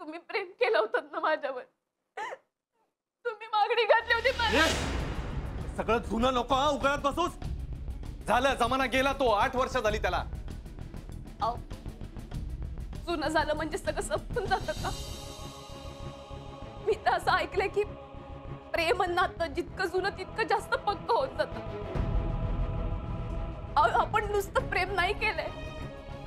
तुम्ही प्रेम केलं होतं ना माझ्यावर, तुम्ही मागणी घातली होती मला. सगळं जुनं नको हा उघडत बसूस. झालं, जमाना गेला तो. 8 वर्ष झाली त्याला. जुनं झालं म्हणजे सगळं संपून जातं का? मी तर असं ऐकलंय की प्रेम नातं जितकं जुनं तितकं जास्त पक्क होत जातं. आपण नुसतं प्रेम नाही केलंय,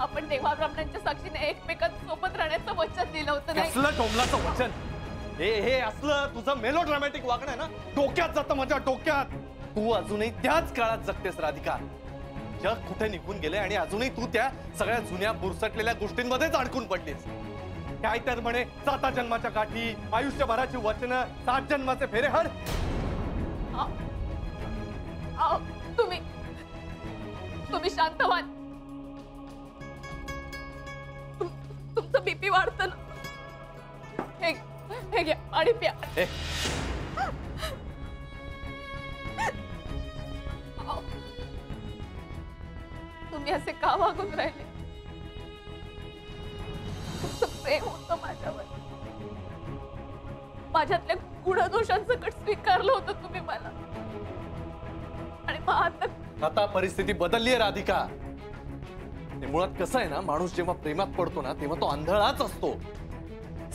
आपण देवा ब्राह्मणांच्या साक्षीने एकमेकांसोबत राहण्याचं वचन दिलं होतं. कसलं टोमलाचं वचन? हे असलं तुझं मेलोड्रामॅटिक वागणं आहे ना, डोक्यात जातं माझ्या डोक्यात. तू अजूनही त्याच काळात जगतेस राधिका. जग कुठे निघून गेले आणि अजूनही तू त्या सगळ्या जुन्या बुरसटलेल्या गोष्टींमध्येच अडकून पडलीस. काय तर म्हणे 7 जन्माच्या गाठी, आयुष्यभराची वचनं, 7 जन्माचे फेरे. हड तुम्ही शांत व्हा. तुमचं बीपी वाढतं ना. हे घ्या आणि प्या. तुम्ही असे का वागून राहिले? तुमचं प्रेम होतं माझ्यावर, माझ्यातल्या गुणदोषांचं कट स्वीकारलं होतं तुम्ही मला. आणि आता परिस्थिती बदलली आहे राधिका. मुळात कसं आहे ना, माणूस जेव्हा प्रेमात पडतो ना तेव्हा तो आंधळाच असतो.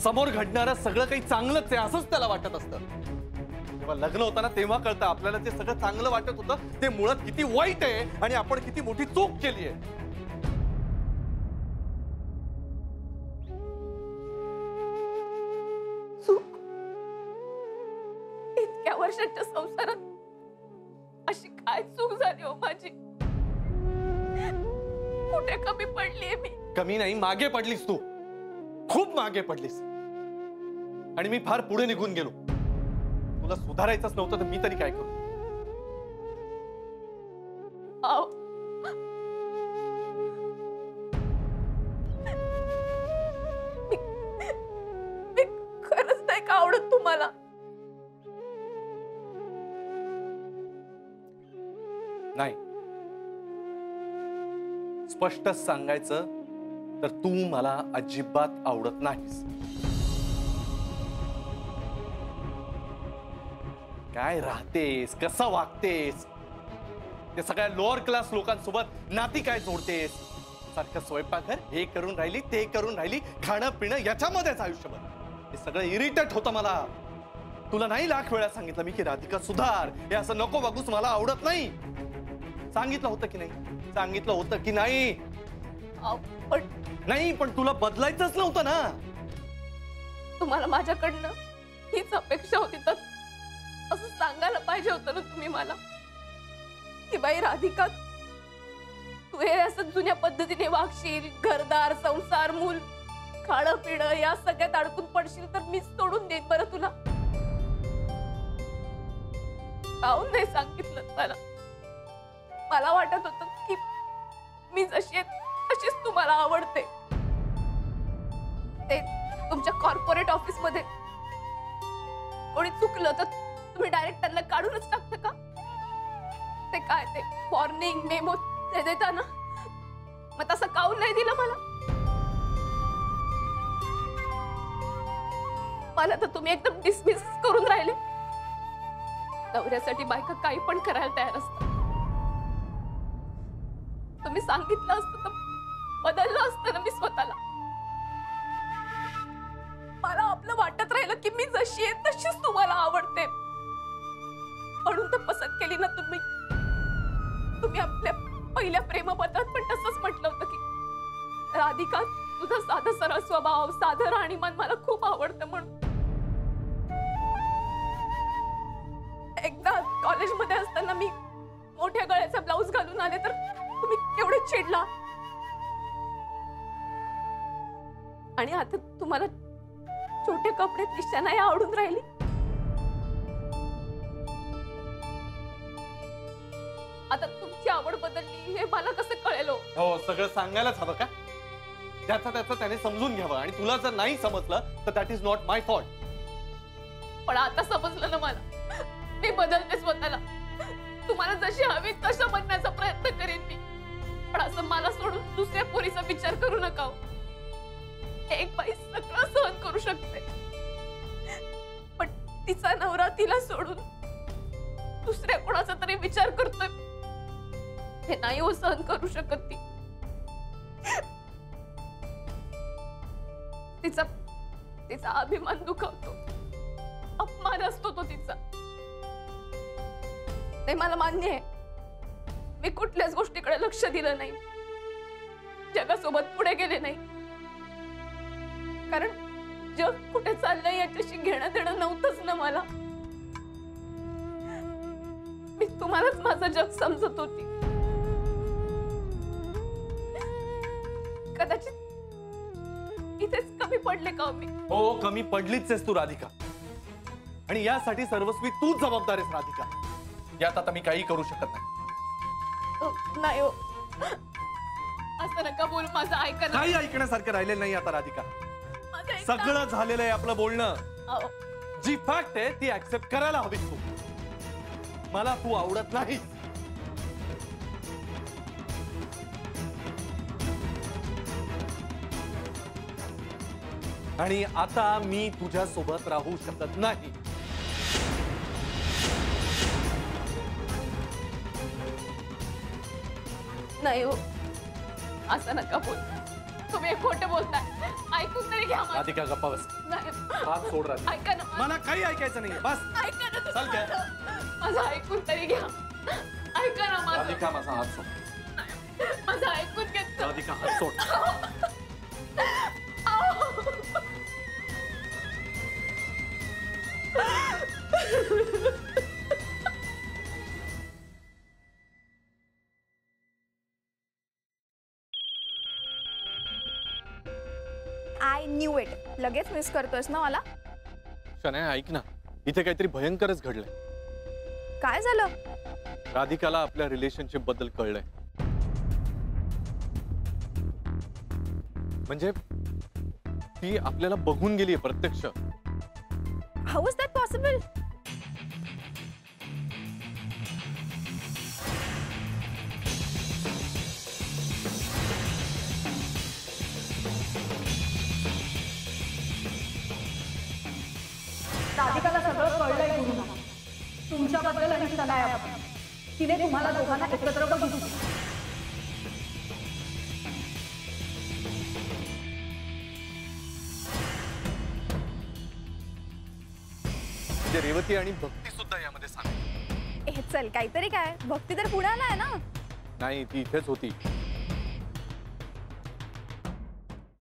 समोर घडणारं सगळं काही चांगलंच आहे असंच त्याला वाटत असतं. जेव्हा लग्न होतं ना तेव्हा कळतं आपल्याला जे सगळं चांगलं वाटत होतं ते मुळात किती वाईट आहे आणि आपण किती मोठी चूक केली आहे. चूक? इतक्या वर्षाच्या संसारात अशी काय चूक झाली हो माझी? कुठे कमी पडलीये मी? कमी नाही, मागे पडलीस तू. खूप मागे पडलीस. आणि मी फार पुढे निघून गेलो. तुला सुधारायचंच नव्हतं तर मी तरी काय करू? मी खरंच नाही का आवडत तुम्हाला? नाही. स्पष्टच सांगायचं तर तू मला अजिबात आवडत नाहीस. काय राहतेस, कसं वागतेस, ते सगळ्या लोअर क्लास लोकांसोबत नाती काय जोडतेस. सारखं स्वयंपाकघर, हे करून राहिली ते करून राहिली, खाणं पिणं याच्यामध्येच आयुष्यभर. हे सगळं इरिटेट होतं मला. तुला नाही लाख वेळा सांगितलं मी की राधिका सुधार, हे असं नको वागूस, मला आवडत नाही. सांगितलं होतं की नाही? सांगितलं होतं की नाही? पण तुला बदलायचंच नव्हतं ना. तुम्हाला माझ्याकडनं हीच अपेक्षा होती तर असं सांगायला पाहिजे होतं ना तुम्ही मला की बाई राधिका, तू हे असं जुन्या पद्धतीने वागशील, घरदार, संसार, मूल, खाणं पिणं या सगळ्यात अडकून पडशील तर मीच सोडून देईन बरं तुला. काहून नाही सांगितलं मला? मला वाटत होतं की मी जशी आहे तशीच तुम्हाला आवडते. ते तुमच्या कॉर्पोरेट ऑफिस मध्ये कोणी चुकलं तर तुम्ही डायरेक्ट त्यांना काढूनच टाकता का? ते काय ते वॉर्निंग मेमो ते देता ना, मग तसं काहून नाही दिलं मला? मला तर तुम्ही एकदम डिसमिस करून राहिले. नवऱ्यासाठी बायका काही पण करायला तयार असतात. तुम्ही सांगितलं असतं तर बदललं असतं ना मी स्वतःला. मला आपलं वाटत राहिलं की मी जशी आहे तशीच तुम्हाला आवडते, म्हणून तर पसंत केली ना तुम्ही. तुम्ही आपल्या पहिल्या प्रेमाबद्दल पण तसंच म्हटलं होतं की राधिका, तुझा साधा सरळ स्वभाव, साधं राहणीमान मला खूप आवडतं म्हणून. एकदा कॉलेजमध्ये असताना मी मोठ्या गळ्याचा ब्लाऊज घालून आले तर तुम्ही केवढे चिडला. आणि आता तुम्हाला छोटे कपडे दिसता नाही आवडून राहिली. आता तुमची आवड बदलली हे मला कसं कळेल? हो, सगळं सांगायलाच हवं का? ज्याचा त्याचा त्याने समजून घ्यावं. आणि तुला जर नाही समजलं तर that is not my fault. पण आता समजलं ना मला. मी बदलते स्वतःला. तुम्हाला जशी हवी तसं बनण्याचा प्रयत्न करेन मी. पण असं मला सोडून दुसऱ्या पोरीचा विचार करू नका. एक बाई सगळं सहन करू शकते. शकते, पण तिचा नवरा तिला सोडून दुसऱ्या कोणाचा तरी विचार करतोय हे नाही हो सहन करू शकत ती. तिचा तिचा अभिमान दुखावतो, अपमान असतो तो तिचा. ते मला मान्य आहे, मी कुठल्याच गोष्टीकडे लक्ष दिलं नाही, जगासोबत पुढे गेले नाही, कारण जग कुठे चाललंय याच्याशी घेणं देणं नव्हतंच ना मला. मी तुम्हालाच माझं जग समजत होती. कदाचित इथेच कमी पडले का मी? हो, कमी पडलीच आहेस तू राधिका, आणि यासाठी सर्वस्वी तूच जबाबदार आहेस राधिका. यात आता मी काही करू शकत नाही. नाही हो, असं नका बोल, माझं ऐका ना. काही ऐकण्यासारखं राहिलेलं नाही आता राधिका. माझं ऐका. सगळं झालेलं आहे आपलं बोलणं. अहो, जी फॅक्ट आहे ती ऍक्सेप्ट करायला हवी तू. मला तू आवडत नाही. आणि आता मी तुझ्या सोबत राहू शकत नाही. नाही हो, असं नका बोल. तुम्ही खोटं बोलताय. ऐकून तरी घ्या माझं. राधिका गप्पा बस. नाही, हात सोड राधिका. ऐका ना माझं. मला काही ऐकायचं नाही बस. ऐका ना तुम्ही चल काय? माझं ऐकून तरी घ्या. ऐका ना माझं. राधिका माझा हात सोड. माझं ऐकून घेत. राधिका हात सोड. I knew it. लगेच मिस करतोयस ना मला? शनाया ऐक ना, इथे काहीतरी भयंकरच घडलंय. काय झालं? राधिकाला आपल्या रिलेशनशिप बद्दल कळलंय. म्हणजे ती आपल्याला बघून गेलीये प्रत्यक्ष. How is that possible? राधिकाला सगळं कळलंय गुरुना, तुमच्याबद्दल आणि शनायाबद्दल. तिने तुम्हाला दोघांना एकत्र बघितलं. म्हणजे रेवती आणि भक्ती सुद्धा यामध्ये सांग. ए चल, काहीतरी काय, भक्ती तर पुण्याला आहे ना. नाही, ती इथेच होती.